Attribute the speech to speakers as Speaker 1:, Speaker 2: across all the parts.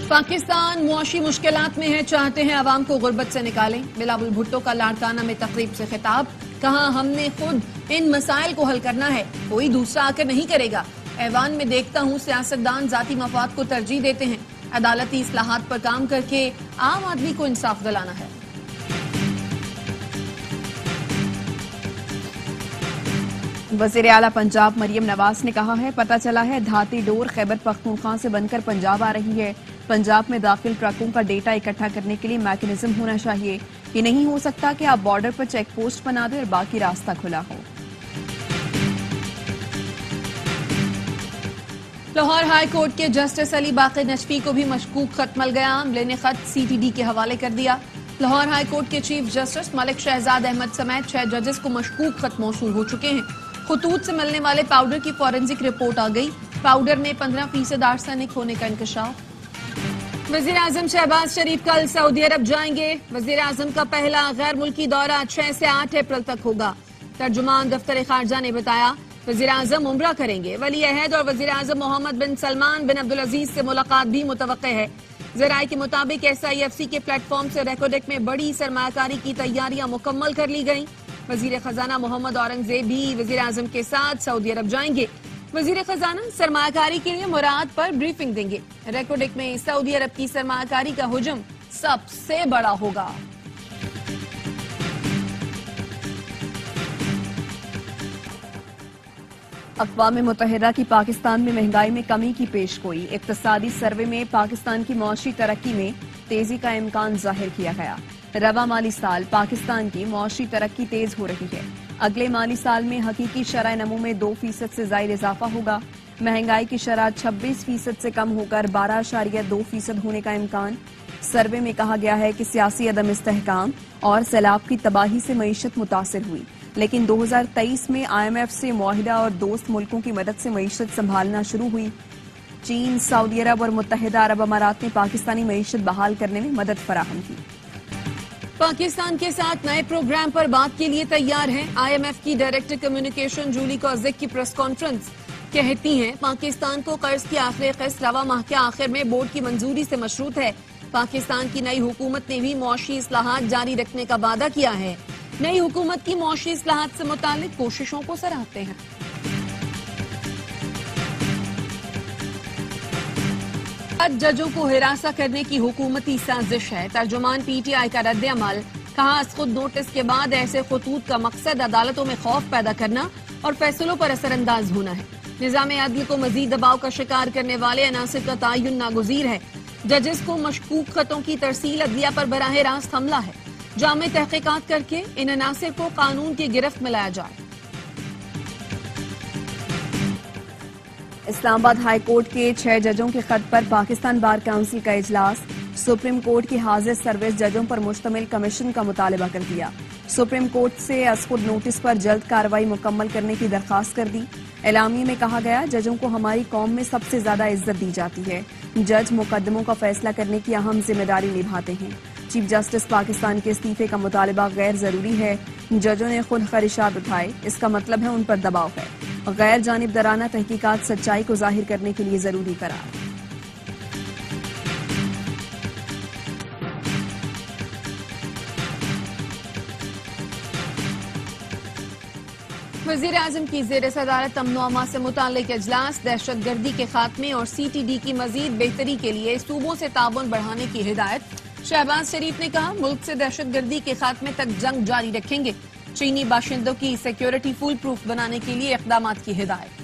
Speaker 1: पाकिस्तान मुआशी मुश्किलात में है, चाहते हैं अवाम को गुर्बत से निकालें। बिलावल भुट्टो का लाड़काना में तकरीब से खिताब, कहा हमने खुद इन मसाइल को हल करना है, कोई दूसरा आकर नहीं करेगा। ऐवान में देखता हूं सियासतदान जाती मफाद को तरजीह देते हैं, अदालती इस्लाहात पर काम करके आम आदमी को इंसाफ दिलाना है। वज़ीर आला पंजाब मरियम नवाज ने कहा है, पता चला है धाती डोर खैबर पख्तूनख्वा से बनकर पंजाब आ रही है। पंजाब में दाखिल ट्रकों का डेटा इकट्ठा करने के लिए मैकेनिज्म होना चाहिए। ये नहीं हो सकता कि आप बॉर्डर पर चेक पोस्ट बना दें और बाकी रास्ता खुला हो। लाहौर हाई कोर्ट के जस्टिस अली बाकी नजफी को भी मशकूक खत मिल गया। अमले ने खत CTD के हवाले कर दिया। लाहौर हाई कोर्ट के चीफ जस्टिस मलिक शहजाद अहमद समेत 6 जजेस को मशकूक खत मौसूल हो चुके हैं। खुतूत से मिलने वाले पाउडर की फॉरेंसिक रिपोर्ट आ गई। पाउडर में 15% आर्सेनिक होने का इंकशाफ। वजीर आजम शहबाज शरीफ कल सऊदी अरब जाएंगे। वजीर आजम का पहला गैर मुल्की दौरा 6 से 8 अप्रैल तक होगा। तर्जुमान दफ्तर खारजा ने बताया, वजीर आजम उम्रा करेंगे। वली अहद और वजीर आजम मोहम्मद बिन सलमान बिन अब्दुल अजीज से मुलाकात भी मुतवक्के है। जराये के मुताबिक SIFC के प्लेटफॉर्म से रेकोडेक में बड़ी सरमाकारी की तैयारियां मुकम्मल कर ली गयी। वजीर खजाना मोहम्मद औरंगजेब भी वजीर आजम के साथ सऊदी अरब जाएंगे। वजीर खजाना सरमाकारी के लिए मुराद पर ब्रीफिंग देंगे। रेकोडेक में सऊदी अरब की सरमाकारी का हुजूम सबसे बड़ा होगा। अक़वाम मुत्तहिदा की पाकिस्तान में महंगाई में कमी की पेशगोई। इक़्तिसादी सर्वे में पाकिस्तान की मौशी तरक्की में तेजी का इम्कान जाहिर किया गया। रवा माली साल पाकिस्तान की मौशी तरक्की तेज हो रही है। अगले माली साल में हकीकी शरह नमू में 2% से ज़ायद इजाफा होगा। महंगाई की शरह 26% से कम होकर 12.2% होने का इम्कान। सर्वे में कहा गया है कि सियासी अदम इस्तेहकाम और सैलाब की तबाही से मईशत मुतासिर हुई, लेकिन 2023 में IMF से मुआहिदा और दोस्त मुल्कों की मदद से मईशत संभालना शुरू हुई। चीन, सऊदी अरब और मुत्तहिदा अरब अमारात ने पाकिस्तानी मईशत बहाल करने में मदद फराहम की। पाकिस्तान के साथ नए प्रोग्राम पर बात के लिए तैयार हैं। IMF की डायरेक्टर कम्युनिकेशन जूली कॉजिक की प्रेस कॉन्फ्रेंस कहती हैं, पाकिस्तान को कर्ज की आखिरी किस्त रवा माह के आखिर में बोर्ड की मंजूरी से मशरूत है। पाकिस्तान की नई हुकूमत ने भी मौशी इस्लाहात जारी रखने का वादा किया है। नई हुकूमत की मौशी इस्लाहात से मुतालिक कोशिशों को सराहते हैं। जजों को हिरासा करने की हुकूमती साजिश है। तर्जुमान PTI का रद्द अमल, कहा खुद नोटिस के बाद ऐसे खुतूत का मकसद अदालतों में खौफ पैदा करना और फैसलों पर असरअंदाज होना है। निजाम अदल को मजीद दबाव का शिकार करने वाले अनासिर का तयन नागुज़ीर है। जजेस को मशकूक खतों की तरसील अदलिया पर बराह रास्त हमला है। जामे तहकीकात करके इन अनासिर को कानून की गिरफ्त में लाया जाए। इस्लामाबाद हाई कोर्ट के 6 जजों के खत पर पाकिस्तान बार काउंसिल का इजलास। सुप्रीम कोर्ट की हाजिर सर्विस जजों पर मुश्तमिल कमीशन का मुतालबा कर दिया। सुप्रीम कोर्ट से असखुद नोटिस पर जल्द कार्रवाई मुकम्मल करने की दरखास्त कर दी। एलामिया में कहा गया, जजों को हमारी कौम में सबसे ज्यादा इज्जत दी जाती है। जज मुकदमों का फैसला करने की अहम जिम्मेदारी निभाते हैं। चीफ जस्टिस पाकिस्तान के इस्तीफे का मुतालबा गैर जरूरी है। जजों ने खुद खदशात उठाए, इसका मतलब है उन पर दबाव है। गैर जानिबदाराना तहकीकात सच्चाई को जाहिर करने के लिए जरूरी करार। वजीर आजम की ज़ेर सदारत अमन अमा से मुताल्लिक इजलास। दहशत गर्दी के खात्मे और CTD की मजीद बेहतरी के लिए सूबों से ताउन बढ़ाने की हिदायत। शहबाज शरीफ ने कहा, मुल्क से दहशत गर्दी के खात्मे तक जंग जारी रखेंगे। चीनी बाशिंदों की सिक्योरिटी फुल प्रूफ बनाने के लिए इक़दामात की हिदायत।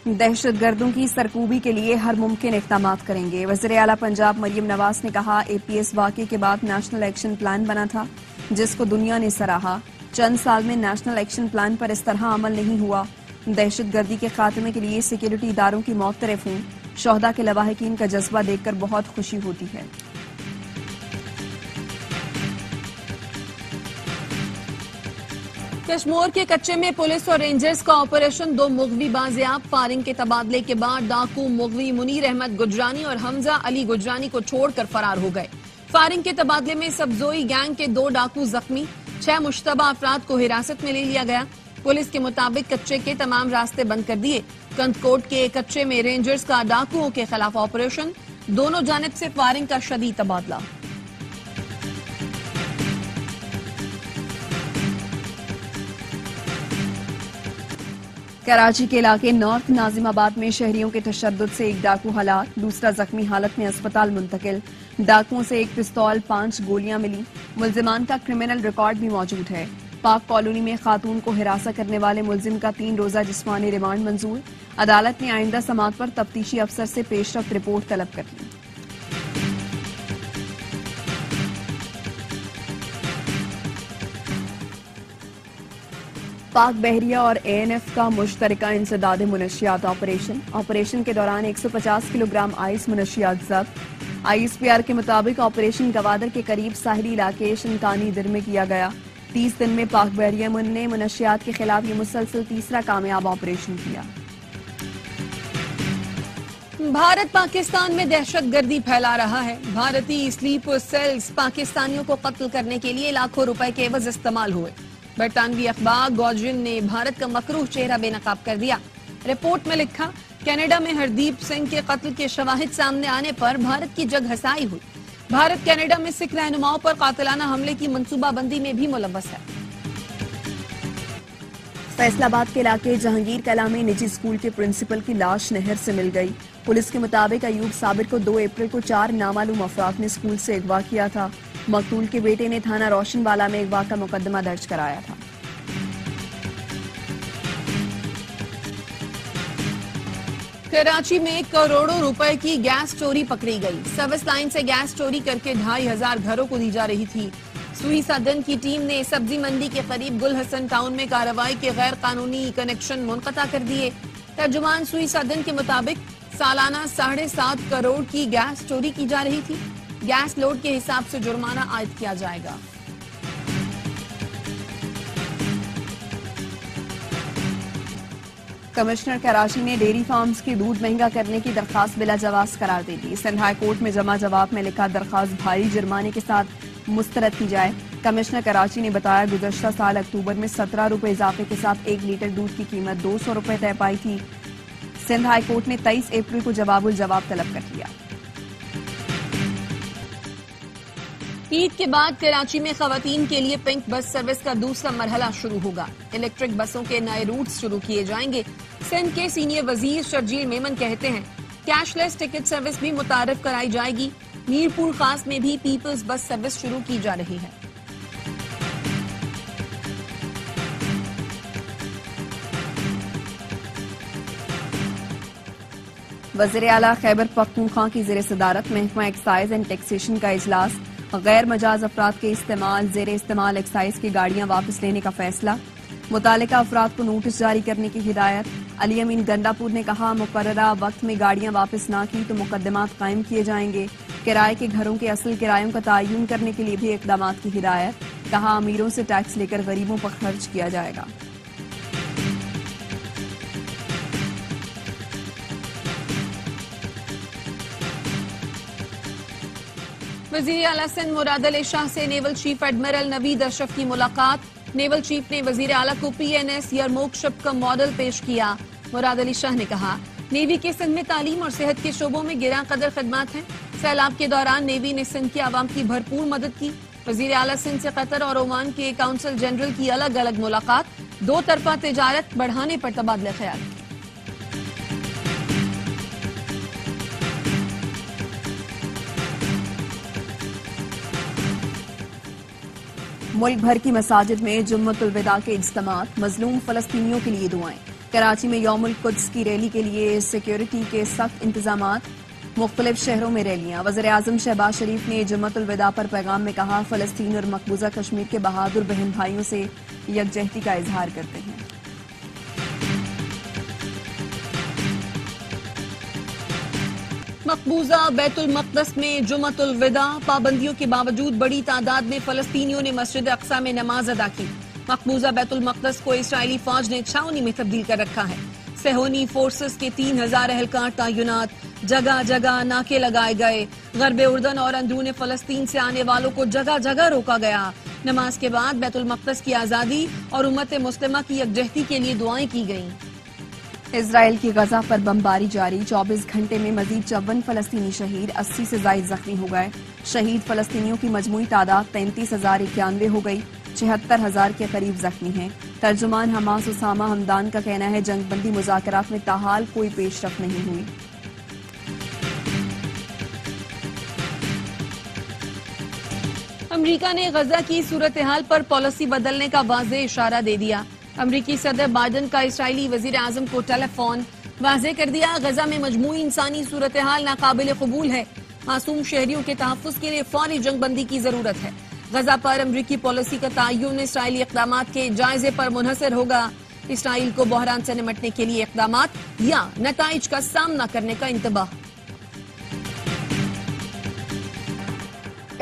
Speaker 1: दहशत गर्दों की सरकूबी के लिए हर मुमकिन इक़दामात करेंगे। वज़ीर आला पंजाब मरियम नवाज ने कहा, APS वाक़े के बाद नेशनल एक्शन प्लान बना था, जिसको दुनिया ने सराहा। चंद साल में नेशनल एक्शन प्लान पर इस तरह अमल नहीं हुआ। दहशत गर्दी के खात्मे के लिए सिक्योरिटी इदारों की मौतरफ हूं। शोहदा के लवाहिकीन का जज्बा देखकर बहुत खुशी होती है। कश्मीर के कच्चे में पुलिस और रेंजर्स का ऑपरेशन 2 मुगवी बाजियाब। फायरिंग के तबादले के बाद डाकू मुगवी मुनीर अहमद गुजरानी और हमजा अली गुजरानी को छोड़कर फरार हो गए। फायरिंग के तबादले में सबजोई गैंग के 2 डाकू जख्मी, 6 मुश्तबा अफराद को हिरासत में ले लिया गया।
Speaker 2: पुलिस के मुताबिक कच्चे के तमाम रास्ते बंद कर दिए। कंदकोट के कच्चे में रेंजर्स का डाकुओं के खिलाफ ऑपरेशन, दोनों जानिब से फायरिंग का शदीद तबादला।
Speaker 1: कराची के इलाके नॉर्थ नाजिमाबाद में शहरियों के तशद्दुद से एक डाकू हलाक, दूसरा जख्मी हालत में अस्पताल मुंतकिल। डाकुओं से एक पिस्तौल, 5 गोलियां मिली। मुल्जिमान का क्रिमिनल रिकॉर्ड भी मौजूद है। पाक कॉलोनी में खातून को हिरासत करने वाले मुल्जिम का 3 रोजा जिस्मानी रिमांड मंजूर। अदालत ने आइंदा समात पर तफ्तीशी अफसर से पेशरफ्त रिपोर्ट तलब कर ली। पाक बहरिया और ANF का मुश्तरका इंसदाद मुनशियात ऑपरेशन के दौरान 150 किलोग्राम आइस मुनशियात जब्त। ISPR के मुताबिक ऑपरेशन गवादर के करीब साहिली इलाके शनकानी दिर में किया गया। 30 दिन में पाक बहरिया ने मुनशियात के खिलाफ ये मुसलसल तीसरा कामयाब ऑपरेशन किया।
Speaker 2: भारत पाकिस्तान में दहशतगर्दी फैला रहा है। भारतीय स्लीपर सेल्स पाकिस्तानियों को कत्ल करने के लिए लाखों रुपए के एवज इस्तेमाल हुए। बरतानवी अखबार गार्जियन ने भारत का मकरूह चेहरा बेनकाब कर दिया। रिपोर्ट में लिखा, कनाडा में हरदीप सिंह के कत्ल के शवाहिद सामने आने पर भारत की जग हसाई हुई। भारत कनाडा में सिख रहनुमाओं पर कातिलाना हमले की मंसूबाबंदी में भी मुलव्वस है।
Speaker 1: फैसलाबाद के इलाके जहांगीर कला में निजी स्कूल के प्रिंसिपल की लाश नहर से मिल गई। पुलिस के मुताबिक अयूब साबिर को 2 अप्रैल को 4 नामालूम अफराद ने स्कूल से अगवा किया था। मकतूल के बेटे ने थाना रोशनवाला में अगवा का मुकदमा दर्ज कराया था।
Speaker 2: कराची में करोड़ों रुपए की गैस चोरी पकड़ी गई। सर्विस लाइन से गैस चोरी करके 2500 घरों को दी जा रही थी। सुई सदन की टीम ने सब्जी मंडी के करीब गुल हसन टाउन में कार्रवाई के गैर कानूनी कनेक्शन मुनक़ता कर दिए। तर्जुमान सुई सदन के मुताबिक सालाना 7.5 करोड़ की गैस चोरी की जा रही थी। गैस लोड के हिसाब से जुर्माना आयद किया जाएगा।
Speaker 1: कमिश्नर कराची ने डेयरी फार्म्स की दूध महंगा करने की दरखास्त बिला जवाब करार दे दी। सिंध हाई कोर्ट में जमा जवाब में लिखा, दरखास्त भारी जुर्माने के साथ मुस्तरद की जाए। कमिश्नर कराची ने बताया, गुज़श्ता साल अक्टूबर में 17 रुपए इजाफे के साथ 1 लीटर दूध की कीमत 200 रुपए तय पाई थी। सिंध हाई कोर्ट ने 23 अप्रैल को जवाब तलब कर लिया।
Speaker 2: ईद के बाद कराची में खवातीन के लिए पिंक बस सर्विस का दूसरा मरहला शुरू होगा। इलेक्ट्रिक बसों के नए रूट्स शुरू किए जाएंगे। सिंध के सीनियर वजीर शर्जील मेमन कहते हैं, कैशलेस टिकट सर्विस भी मुतारिफ कराई जाएगी। मीरपुर खास में भी पीपल्स बस सर्विस शुरू की जा रही है।
Speaker 1: वज़ीर आला खैबर पख्तूनख्वा की ज़ेर सदारत महकमा एक्साइज एंड टैक्सेशन का इजलास। गैर मजाज अफराद के ज़ेर इस्तेमाल एक्साइज की गाड़ियां वापस लेने का फैसला। मुतालिका अफराद को नोटिस जारी करने की हिदायत। अली अमीन गंडापुर ने कहा, मुकर्ररा वक्त में गाड़ियां वापस ना की तो मुकदमात कायम किए जाएंगे। किराए के घरों के असल किरायों का तयन करने के लिए भी इकदाम की हिदायत। कहा, अमीरों से टैक्स लेकर गरीबों पर खर्च किया जाएगा।
Speaker 2: वज़ीर आला सिंध मुराद अली शाह से naval chief admiral Naveed Ashraf की मुलाकात। नेवल चीफ ने वज़ीर आला को PNS यरमूक शिप का मॉडल पेश किया। मुराद अली शाह ने कहा, नेवी के सिंध में तालीम और सेहत के शोबों में गिरा कदर खदमात हैं। सैलाब के दौरान नेवी ने सिंध की आवाम की भरपूर मदद की। वज़ीर आला सिंध से कतर और ओमान के काउंसिल जनरल की अलग अलग मुलाकात। 2 तरफा तिजारत बढ़ाने पर तबादला ख्याल।
Speaker 1: मुल्क भर की मसाजिद में जुम्मतुल विदा के इज्तिमात। मजलूम फलस्तीनियों के लिए दुआएं। कराची में यौमुल कुद्स की रैली के लिए सिक्योरिटी के सख्त इंतजामात। मुख्तलिफ शहरों में रैलियां। वज़ीर आज़म शहबाज शरीफ ने जुम्मतुल विदा पर पैगाम में कहा, फलस्तीन और मकबूजा कश्मीर के बहादुर बहन भाइयों से यकजहती का इजहार करते हैं।
Speaker 2: मकबूजा बैतुल मक़दस में जुम्मतुल विदा। पाबंदियों के बावजूद बड़ी तादाद में फलस्तीनियों ने मस्जिद अक्सा में नमाज अदा की। मकबूजा बैतुल मक़दस को इस्राइली फौज ने छावनी में तब्दील कर रखा है। सेहोनी फोर्सेस के 3000 एहलकार तैनात। जगह जगह नाके लगाए गए। गरबे उर्दन और अंदरून फलस्तीन से आने वालों को जगह जगह रोका गया। नमाज के बाद बैतुल मक़दस की आजादी और उम्मत मुस्लिमा की यकजहती के लिए दुआएं की गईं।
Speaker 1: इजराइल की गजा पर बमबारी जारी। 24 घंटे में मजीद 54 फलस्तीनी शहीद, 80 से ज्यादा जख्मी हो गए। शहीद फलस्तीनियों की मजमूई तादाद 33,091 हो गई। 76,000 के करीब जख्मी हैं। तर्जुमान हमास उसामा हमदान का कहना है जंगबंदी मुज़ाकरात में ताहाल कोई पेशरफ नहीं हुई।
Speaker 2: अमरीका ने गजा की सूरत हाल पर पॉलिसी बदलने का वाज़ेह इशारा दे दिया। अमरीकी सदर बाइडन का इसराइली वजीर आजम को टेलीफोन, वाज़ेह कर दिया गजा में मजमूई इंसानी सूरत हाल नाकाबिल कबूल है। मासूम शहरियों के तहफ़्फ़ुज़ के लिए फौरी जंगबंदी की जरूरत है। गजा पर अमरीकी पॉलिसी का तयन इसराइली इक़दाम के जायजे पर मुनहसर होगा। इसराइल को बहरान से निपटने के लिए इक़दाम या नताइज का सामना करने का इंतबाह।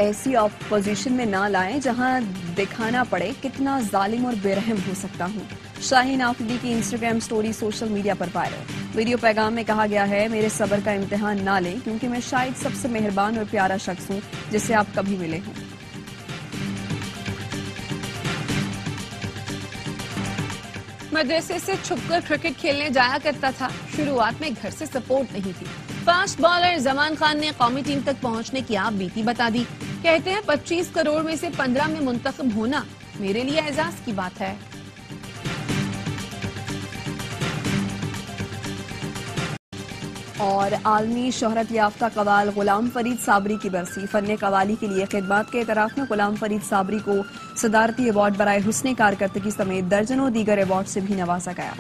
Speaker 1: ऐसी अपोजिशन में ना लाएं जहां दिखाना पड़े कितना जालिम और बेरहम हो सकता हूं। शाहीन आफरीदी की इंस्टाग्राम स्टोरी सोशल मीडिया पर वायरल। वीडियो पैगाम में कहा गया है, मेरे सब्र का इम्तिहान ना लें क्योंकि मैं शायद सबसे मेहरबान और प्यारा शख्स हूं जिससे आप कभी मिले हों।
Speaker 2: मदरसे से छुपकर क्रिकेट खेलने जाया करता था। शुरुआत में घर से सपोर्ट नहीं थी। फास्ट बॉलर जमान खान ने कौमी टीम तक पहुंचने की आप बीती बता दी। कहते हैं 25 करोड़ में से 15 में मुंतखब होना मेरे लिए एजाज की बात है।
Speaker 1: और आलमी शोहरत याफ्ता कवाल गुलाम फरीद साबरी की बरसी। फन्ने कवाली के लिए खिदमत के एतराफ में गुलाम फरीद साबरी को सदारती अवार्ड बराए हुस्ने कारकर्दगी समेत दर्जनों दीगर अवार्ड से भी नवाजा गया।